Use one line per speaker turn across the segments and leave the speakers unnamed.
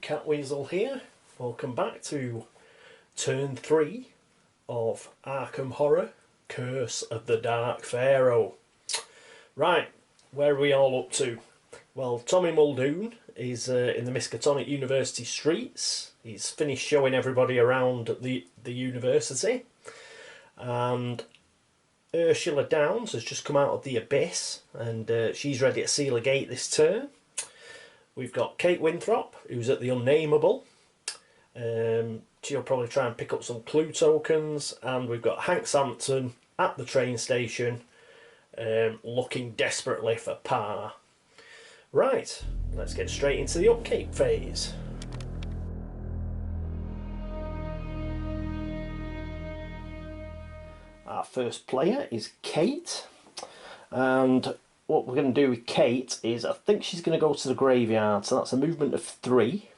Catweazle here. Welcome back to turn 3 of Arkham Horror, Curse of the Dark Pharaoh. Right, where are we all up to? Well, Tommy Muldoon is in the Miskatonic University streets. He's finished showing everybody around the university. And Ursula Downs has just come out of the abyss, and she's ready to seal a gate this turn. We've got Kate Winthrop, who's at the Unnameable. She'll probably try and pick up some clue tokens. And we've got Hank Sampson at the train station, looking desperately for par. Right, let's get straight into the upkeep phase. Our first player is Kate, and what we're going to do with Kate is I think she's going to go to the graveyard, so that's a movement of 3.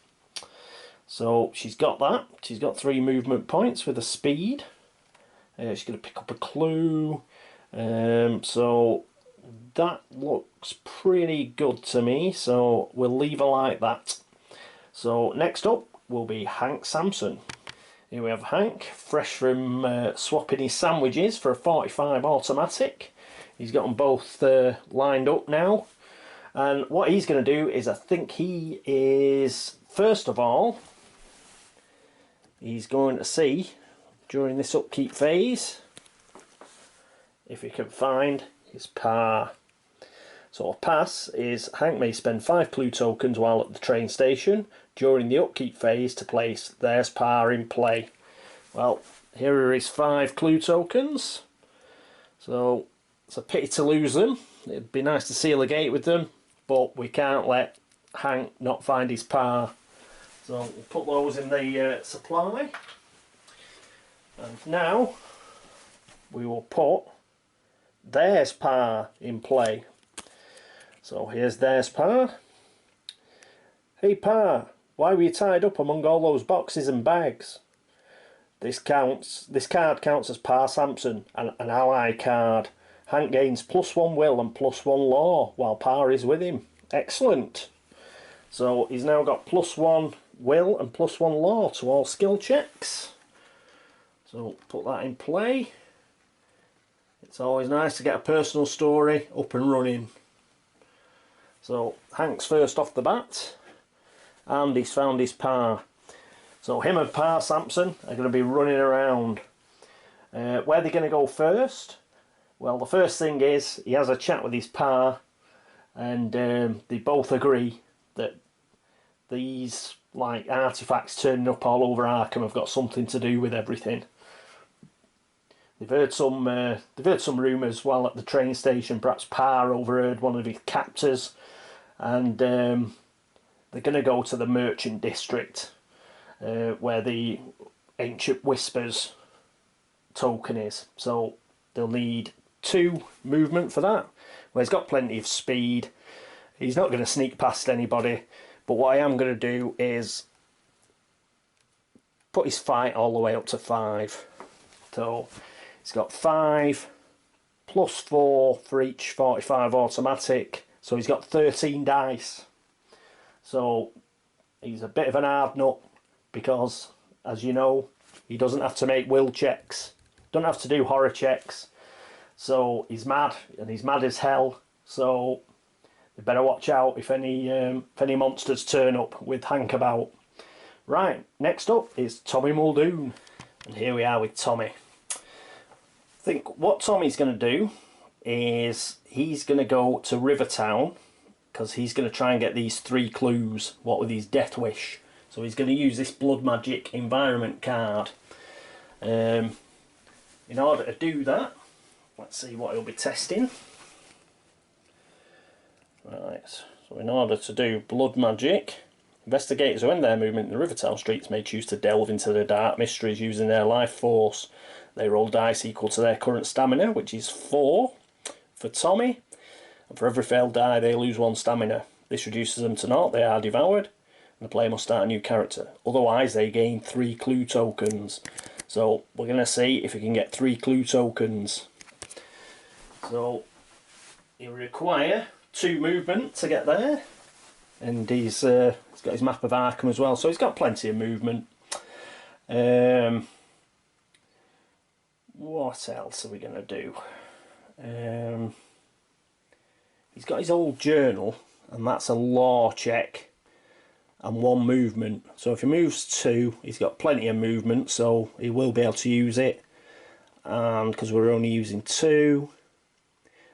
So she's got that. She's got 3 movement points with a speed. She's going to pick up a clue. So that looks pretty good to me, so we'll leave her like that. So next up will be Hank Sampson. Here we have Hank, fresh from swapping his sandwiches for a 45 automatic. He's got them both lined up now. And what he's going to do is, I think he is, first of all, he's going to see, during this upkeep phase, if he can find his par. So a pass is, Hank may spend 5 clue tokens while at the train station during the upkeep phase to place there's par in play. Well, here are his 5 clue tokens. So it's a pity to lose them. It'd be nice to seal a gate with them, but we can't let Hank not find his par. So we'll put those in the supply. And now we will put there's par in play. So here's there's par. Hey par, why were you tied up among all those boxes and bags? This card counts as par Sampson, an ally card. Hank gains +1 will and +1 law while par is with him. Excellent. So he's now got +1 will and +1 law to all skill checks. So put that in play. It's always nice to get a personal story up and running. So Hank's first off the bat, and he's found his par. So him and par Sampson are going to be running around. Where they're going to go first? Well, the first thing is he has a chat with his par, and they both agree that these like artifacts turning up all over Arkham have got something to do with everything. They've heard some rumours while at the train station. Perhaps par overheard one of his captors, and they're going to go to the merchant district where the Ancient Whispers token is. So they'll need 2 movement for that. Well, he's got plenty of speed. He's not going to sneak past anybody, but what I am going to do is put his fight all the way up to 5. So he's got 5 +4 for each 45 automatic, so he's got 13 dice. So he's a bit of an hard nut because, as you know, he doesn't have to make will checks, don't have to do horror checks. So he's mad, and he's mad as hell. So you better watch out if any monsters turn up with Hank about. Right, next up is Tommy Muldoon, and here we are with Tommy. I think what Tommy's going to do is he's going to go to Rivertown because he's going to try and get these 3 clues, what with his Death Wish. So he's going to use this Blood Magic environment card. In order to do that, let's see what he'll be testing. Right, so in order to do Blood Magic, investigators who end their movement in the Rivertown streets may choose to delve into the dark mysteries using their life force. They roll dice equal to their current stamina, which is 4 for Tommy, and for every failed die they lose 1 stamina. This reduces them to 0, they are devoured, and the player must start a new character. Otherwise they gain 3 clue tokens. So we're going to see if we can get 3 clue tokens. So you require 2 movement to get there. and he's got his map of Arkham as well, so he's got plenty of movement. What else are we going to do? He's got his old journal, and that's a law check and 1 movement. So if he moves 2, he's got plenty of movement, so he will be able to use it. And because we're only using 2,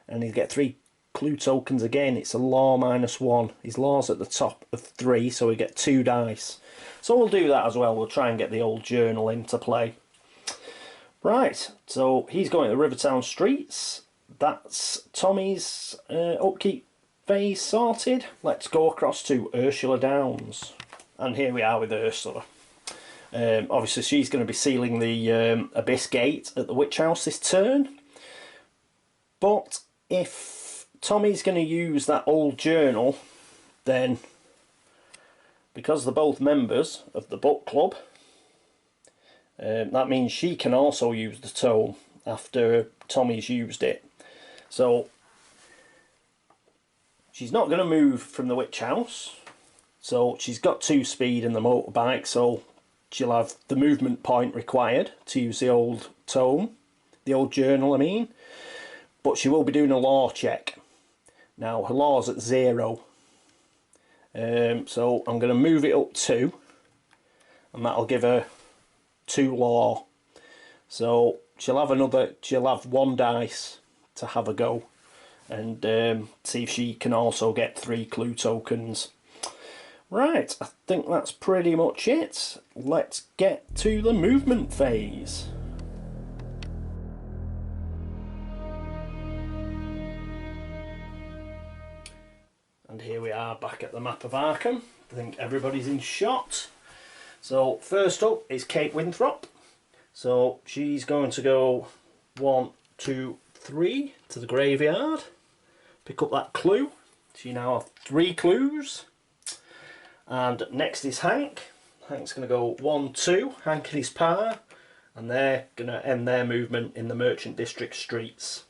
and he'll get 3 clue tokens again, it's a law -1. His law's at the top of 3, so we get 2 dice. So we'll do that as well. We'll try and get the old journal into play. Right, so he's going to the Rivertown streets. That's Tommy's upkeep phase sorted. Let's go across to Ursula Downs. And here we are with Ursula. Obviously she's going to be sealing the Abyss Gate at the Witch House this turn. But if Tommy's going to use that old journal, then because they're both members of the book club, that means she can also use the tome after Tommy's used it. So she's not going to move from the Witch House, so she's got 2 speed in the motorbike, so she'll have the movement point required to use the old tome, the old journal I mean, but she will be doing a law check. Now her law's at 0, so I'm going to move it up 2, and that'll give her 2 law. So she'll have 1 dice to have a go, and see if she can also get 3 clue tokens. Right, I think that's pretty much it. Let's get to the movement phase. And here we are back at the map of Arkham. I think everybody's in shot. So first up is Kate Winthrop. So she's going to go 1, 2, 3 to the graveyard. Pick up that clue. She now has 3 clues. And next is Hank. Hank's going to go 1, 2, Hank and his par. And they're going to end their movement in the Merchant District streets.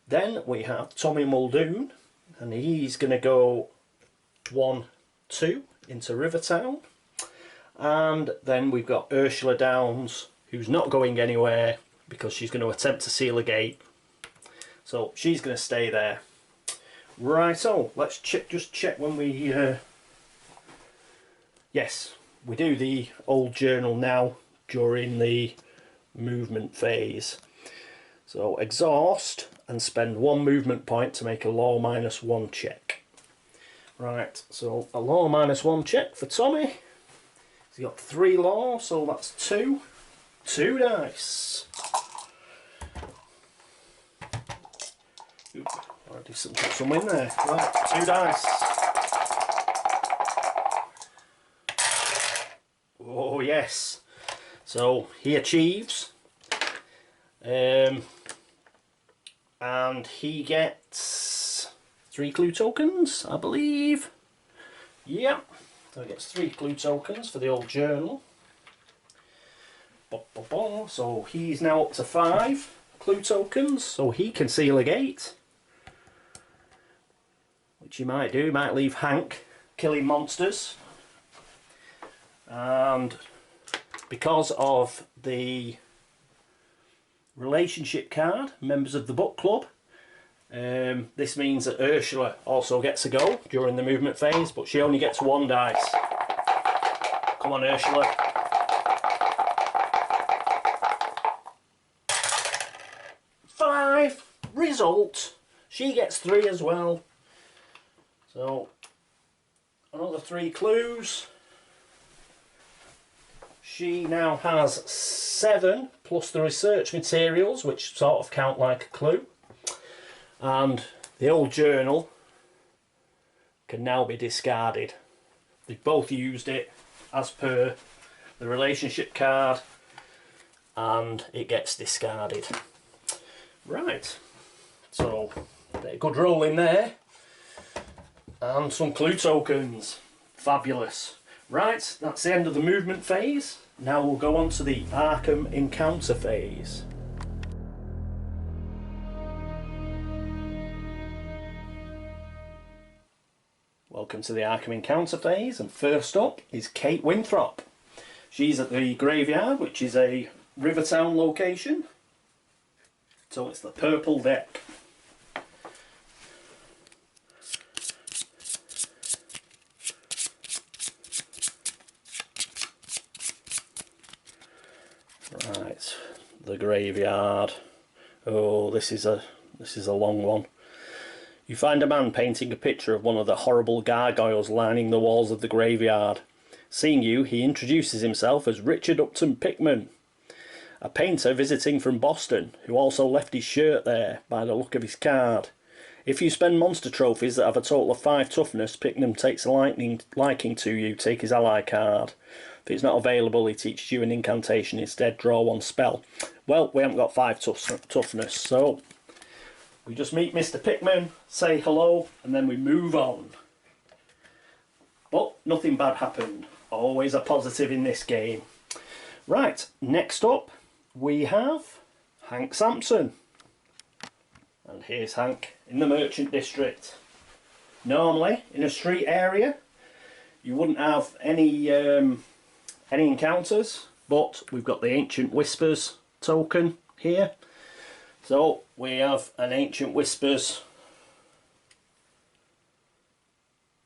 Then we have Tommy Muldoon. And he's going to go 1, 2 into Rivertown. And then we've got Ursula Downs, who's not going anywhere because she's going to attempt to seal a gate. So she's going to stay there. Right, so let's just check when we... Yes, we do the old journal now during the movement phase. So exhaust and spend 1 movement point to make a law -1 check. Right, so a law -1 check for Tommy. He's got 3 law, so that's 2 dice. Oop, I'll do some in there. Right, 2 dice. Oh yes. So he achieves. And he gets 3 clue tokens, I believe. Yep. So he gets 3 clue tokens for the old journal. So he's now up to 5 clue tokens, so he can seal a gate. Which he might do, he might leave Hank killing monsters. And because of the relationship card, members of the book club, this means that Ursula also gets a go during the movement phase, but she only gets 1 dice. Come on, Ursula. Five. Result. She gets 3 as well. So another 3 clues. She now has 7 plus the research materials, which sort of count like a clue. And the old journal can now be discarded. They've both used it as per the relationship card, and it gets discarded. Right, so a good roll in there, and some clue tokens. Fabulous. Right, that's the end of the movement phase. Now we'll go on to the Arkham encounter phase. Well, Welcome to the Arkham encounter phase, and first up is Kate Winthrop. She's at the graveyard, which is a Rivertown location. So it's the purple deck. Right, the graveyard. Oh, this is a long one. You find a man painting a picture of one of the horrible gargoyles lining the walls of the graveyard. Seeing you, he introduces himself as Richard Upton Pickman, a painter visiting from Boston, who also left his shirt there by the look of his card. If you spend monster trophies that have a total of 5 toughness, Pickman takes a liking to you. Take his ally card. If it's not available, he teaches you an incantation. Instead, draw 1 spell. Well, we haven't got 5 toughness, so we just meet Mr. Pickman, say hello, and then we move on. But nothing bad happened. Always a positive in this game. Right, next up we have Hank Sampson. And here's Hank in the Merchant District. Normally, in a street area, you wouldn't have any encounters, but we've got the Ancient Whispers token here. So we have an Ancient Whispers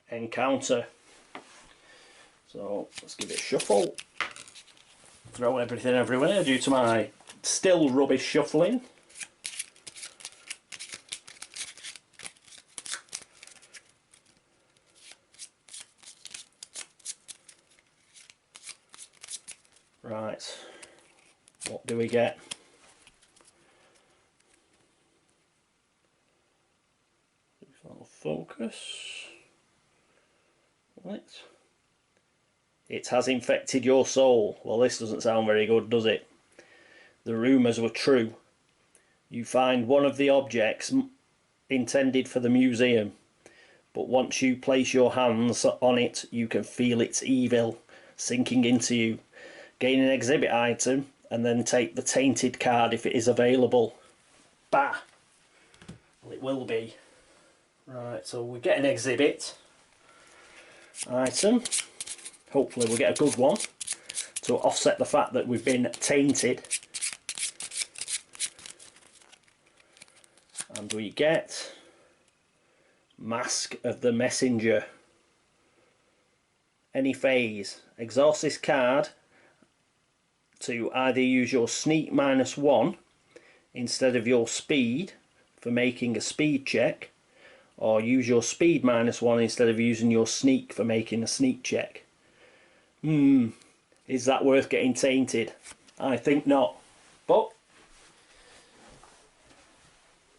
encounter. So let's give it a shuffle. Throw everything everywhere due to my still rubbish shuffling. Right, what do we get? Focus. Right. It has infected your soul. Well, this doesn't sound very good, does it? The rumours were true. You find one of the objects intended for the museum, but once you place your hands on it, you can feel its evil sinking into you. Gain an exhibit item and then take the tainted card if it is available. Bah! Well, it will be. Right, so we get an exhibit item. Hopefully we'll get a good one to offset the fact that we've been tainted. And we get Mask of the Messenger. Any phase. Exhaust this card to either use your sneak -1 instead of your speed for making a speed check, or use your speed -1 instead of using your sneak for making a sneak check. Is that worth getting tainted? I think not. But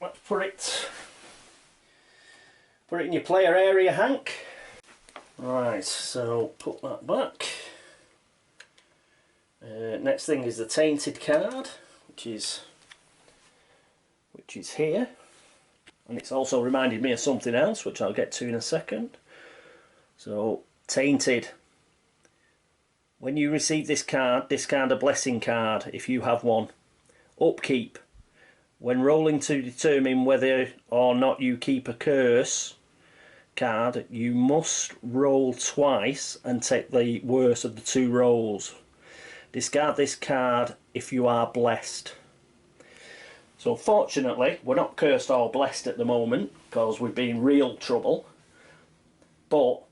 let's put it in your player area, Hank. Right, so put that back. Next thing is the tainted card, which is here. And it's also reminded me of something else, which I'll get to in a second. So, tainted. When you receive this card, discard a blessing card if you have one. Upkeep. When rolling to determine whether or not you keep a curse card, you must roll twice and take the worst of the 2 rolls. Discard this card if you are blessed. So fortunately, we're not cursed or blessed at the moment, because we've been in real trouble. But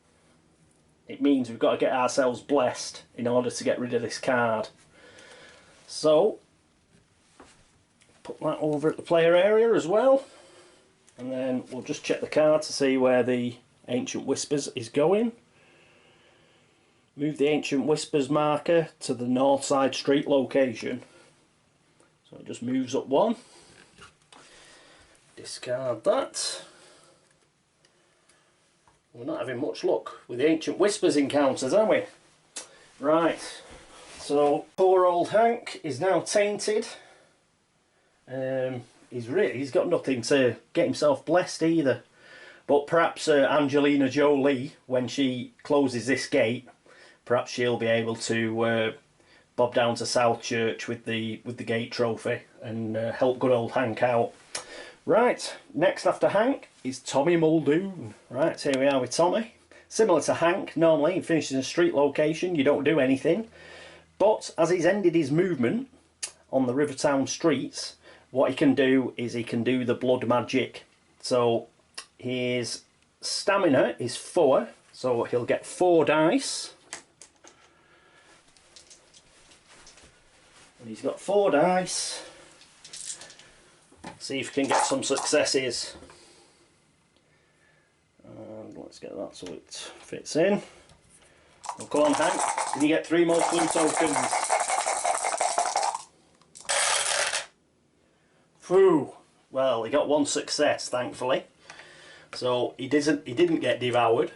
it means we've got to get ourselves blessed in order to get rid of this card. So, put that over at the player area as well. And then we'll just check the card to see where the Ancient Whispers is going. Move the Ancient Whispers marker to the north side street location. So it just moves up 1. Discard that. We're not having much luck with the Ancient Whispers encounters, are we? Right, so poor old Hank is now tainted. He's got nothing to get himself blessed either. But perhaps Angelina Jolie, when she closes this gate, perhaps she'll be able to bob down to South Church with the gate trophy and help good old Hank out. Right, next after Hank is Tommy Muldoon. Right, here we are with Tommy. Similar to Hank, normally he finishes in a street location, you don't do anything. But as he's ended his movement on the Rivertown streets, what he can do is he can do the blood magic. So his stamina is 4, so he'll get 4 dice. And he's got 4 dice. See if we can get some successes. And let's get that so it fits in. Well, come on, Hank. Can you get 3 more clue tokens? Phew. Well, he got 1 success, thankfully. So he didn't get devoured.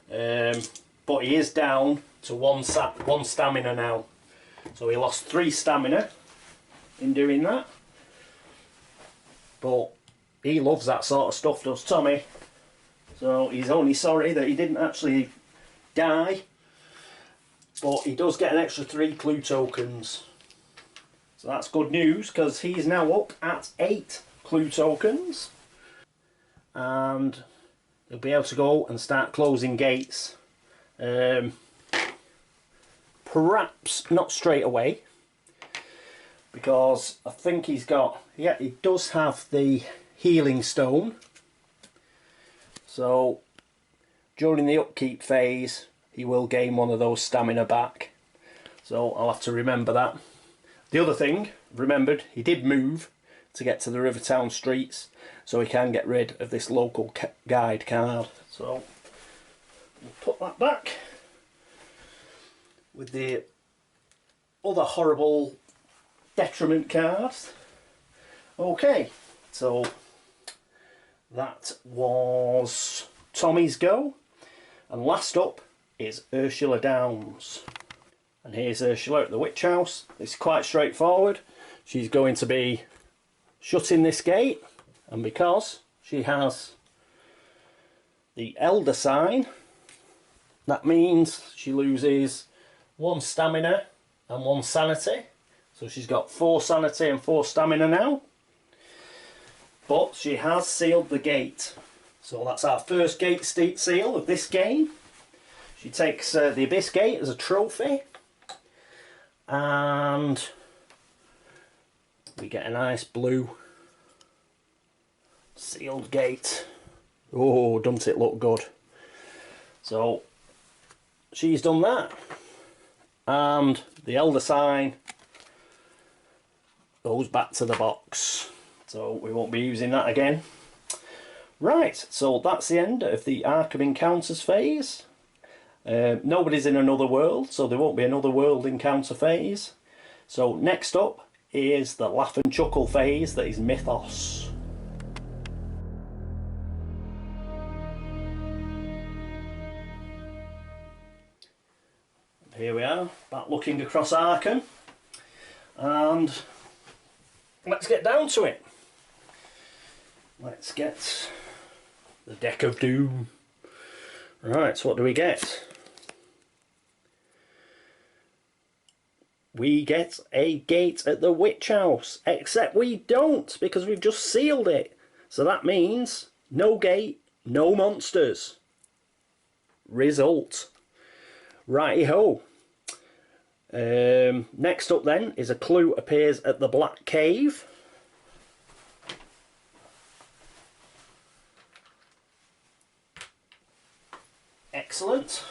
But he is down to 1 stamina now. So he lost 3 stamina in doing that. But he loves that sort of stuff, does Tommy. So he's only sorry that he didn't actually die. But he does get an extra 3 clue tokens. So that's good news, because he's now up at 8 clue tokens. And he'll be able to go and start closing gates. Perhaps not straight away, because I think he's got, yeah, he does have the healing stone. So during the upkeep phase he will gain 1 of those stamina back, so I'll have to remember that. The other thing, remembered, he did move to get to the Rivertown streets, so he can get rid of this local guide card. So we'll put that back with the other horrible detriment cards. Okay, so that was Tommy's go, and last up is Ursula Downs. And here's Ursula at the witch house. It's quite straightforward. She's going to be shutting this gate, and because she has the elder sign, that means she loses 1 stamina and 1 sanity. So she's got 4 sanity and 4 stamina now. But she has sealed the gate. So that's our first gate seal of this game. She takes the Abyss Gate as a trophy. And we get a nice blue sealed gate. Oh, doesn't it look good? So she's done that. And the elder sign goes back to the box, so we won't be using that again. Right, so that's the end of the Arkham Encounters phase. Nobody's in another world, so there won't be another world encounter phase. So next up is the Laugh and Chuckle phase, that is Mythos. Here we are, back looking across Arkham, and let's get down to it. Let's get the Deck of Doom. Right, so what do we get? We get a gate at the witch house, except we don't, because we've just sealed it. So that means no gate, no monsters. Result. Righty-ho. Next up then is a clue appears at the Black Cave. Excellent.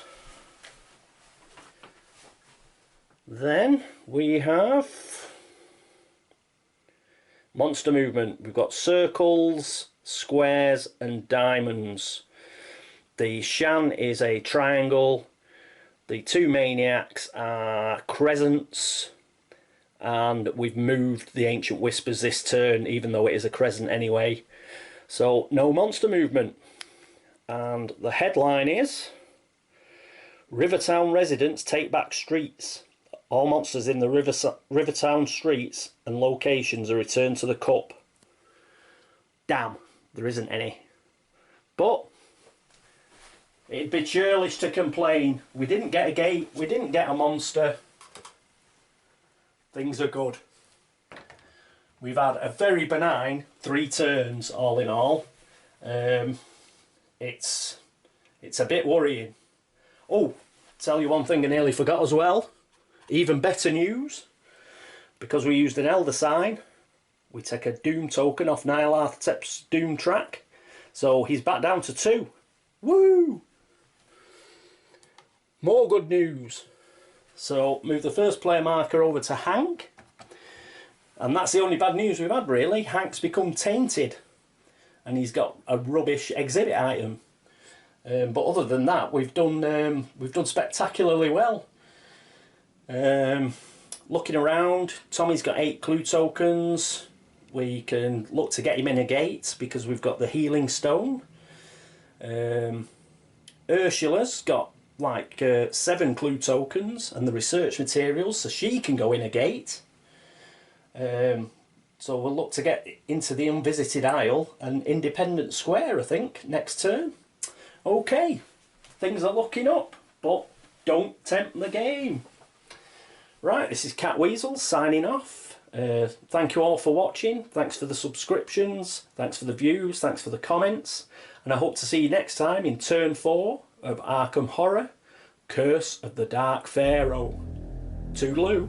Then we have monster movement. We've got circles, squares and diamonds. The Shan is a triangle. The 2 maniacs are crescents, and we've moved the Ancient Whispers this turn, even though it is a crescent anyway. So no monster movement. And the headline is Rivertown residents take back streets. All monsters in the Rivertown streets and locations are returned to the cup. Damn, there isn't any. But it'd be churlish to complain. We didn't get a gate, we didn't get a monster. Things are good. We've had a very benign 3 turns all in all. It's It's a bit worrying. Oh, tell you one thing I nearly forgot as well. Even better news. Because we used an Elder sign, we take a Doom token off Nyarlathotep's Doom track. So he's back down to 2. Woo! More good news. So move the first player marker over to Hank. And that's the only bad news we've had really. Hank's become tainted. And he's got a rubbish exhibit item. But other than that, we've done spectacularly well. Looking around, Tommy's got 8 clue tokens. We can look to get him in a gate because we've got the healing stone. Ursula's got like 7 clue tokens and the research materials, so she can go in a gate. So we'll look to get into the Unvisited Isle and Independent Square, I think, next turn. Okay, things are looking up, but don't tempt the game. Right, this is Catweazle signing off. Thank you all for watching. Thanks for the subscriptions. Thanks for the views. Thanks for the comments. And I hope to see you next time in turn 4 of Arkham Horror, Curse of the Dark Pharaoh. Toodaloo.